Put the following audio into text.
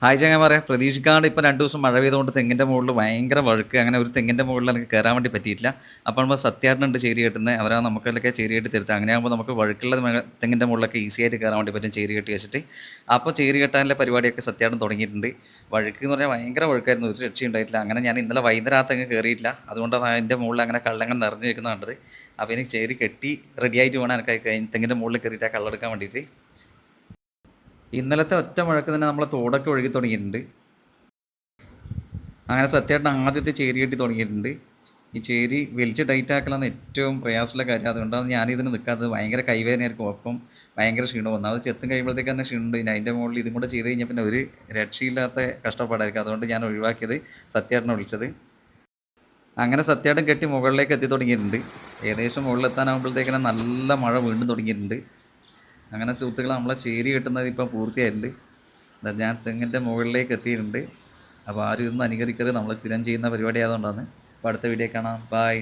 Hi ചങ്ങായിമാരെ, പ്രതീക്ഷിക്കാണ്ട് ഇപ്പം 2 ദിവസം മഴ പെയ്തുകൊണ്ട് തെങ്ങിൻ്റെ മുകളിൽ ഭയങ്കര വഴുക്ക്. അങ്ങനെ ഒരു തെങ്ങിൻ്റെ മുകളിൽ എനിക്ക് കയറാൻ വേണ്ടി പറ്റിയിട്ടില്ല. അപ്പോൾ നമ്മൾ സത്യേട്ടനുണ്ട് ചേരി കെട്ടുന്നത്. അവരാ നമുക്കതിലൊക്കെ ചേരി കെട്ടി തരുന്നത്. അങ്ങനെയാകുമ്പോൾ നമുക്ക് വഴുക്കുള്ള തെങ്ങിൻ്റെ മുകളിലൊക്കെ ഈസി ആയിട്ട് കയറാൻ വേണ്ടി പറ്റും ചേരി കെട്ടി വെച്ചിട്ട്. അപ്പോൾ ചേരി കെട്ടാനുള്ള പരിപാടിയൊക്കെ സത്യേട്ടൻ തുടങ്ങിയിട്ടുണ്ട്. വഴുക്ക് എന്ന് പറഞ്ഞാൽ ഭയങ്കര വഴുക്കായിരുന്നു, ഒരു രക്ഷയുണ്ടായിട്ടില്ല. അങ്ങനെ ഞാൻ ഇന്നലെ വൈകുന്നേരം ആ തെങ്ങ് കയറിയിട്ടില്ല. അതുകൊണ്ടാണ് അതിൻ്റെ മുകളിൽ അങ്ങനെ കള്ളങ്ങ് നിറഞ്ഞു നിൽക്കുന്നത് കണ്ടത്. അപ്പോൾ എനിക്ക് ചേരി കെട്ടി റെഡി ആയിട്ട് വേണം എനിക്ക് തെങ്ങിൻ്റെ മുകളിൽ കയറിയിട്ട് ആ കള്ളെടുക്കാൻ വേണ്ടിയിട്ട്. ഇന്നലത്തെ ഒറ്റ മഴക്ക് തന്നെ നമ്മളെ തോടൊക്കെ ഒഴുകി തുടങ്ങിയിട്ടുണ്ട്. അങ്ങനെ സത്യമായിട്ട് ആദ്യത്തെ ചേരി കെട്ടി തുടങ്ങിയിട്ടുണ്ട്. ഈ ചേരി വലിച്ച് ടൈറ്റ് ആക്കലാണ് ഏറ്റവും പ്രയാസമുള്ള കാര്യം. അതുകൊണ്ടാണ് ഞാനിതിന് നിൽക്കാത്തത്. ഭയങ്കര കൈവേദനയായിരിക്കും, ഒപ്പം ഭയങ്കര ക്ഷീണം. ഒന്നാമത് ചെത്തും കഴിയുമ്പോഴത്തേക്ക് തന്നെ ക്ഷീണമുണ്ട്. പിന്നെ അതിൻ്റെ മുകളിൽ ഇതും കൂടെ ചെയ്ത് കഴിഞ്ഞാൽ പിന്നെ ഒരു രക്ഷയില്ലാത്ത കഷ്ടപ്പാടായിരിക്കും. അതുകൊണ്ട് ഞാൻ ഒഴിവാക്കിയത്, സത്യേട്ടനെ വിളിച്ചത്. അങ്ങനെ സത്യേട്ടൻ കെട്ടി മുകളിലേക്ക് എത്തി തുടങ്ങിയിട്ടുണ്ട്. ഏകദേശം മുകളിലെത്താനാകുമ്പോഴത്തേക്കിനെ നല്ല മഴ വീണ്ടും തുടങ്ങിയിട്ടുണ്ട്. അങ്ങനെ സുഹൃത്തുക്കൾ, നമ്മളെ ചേരി കെട്ടുന്നത് ഇപ്പം പൂർത്തിയായിട്ടുണ്ട്. ഞാൻ തെങ്ങിൻ്റെ മുകളിലേക്ക് എത്തിയിട്ടുണ്ട്. അപ്പോൾ ആരും ഇതൊന്നും അനുകരിക്കരുത്, നമ്മൾ സ്ഥിരം ചെയ്യുന്ന പരിപാടി ആയതുകൊണ്ടാണ്. അപ്പോൾ അടുത്ത വീഡിയോ കാണാം. ബായ്.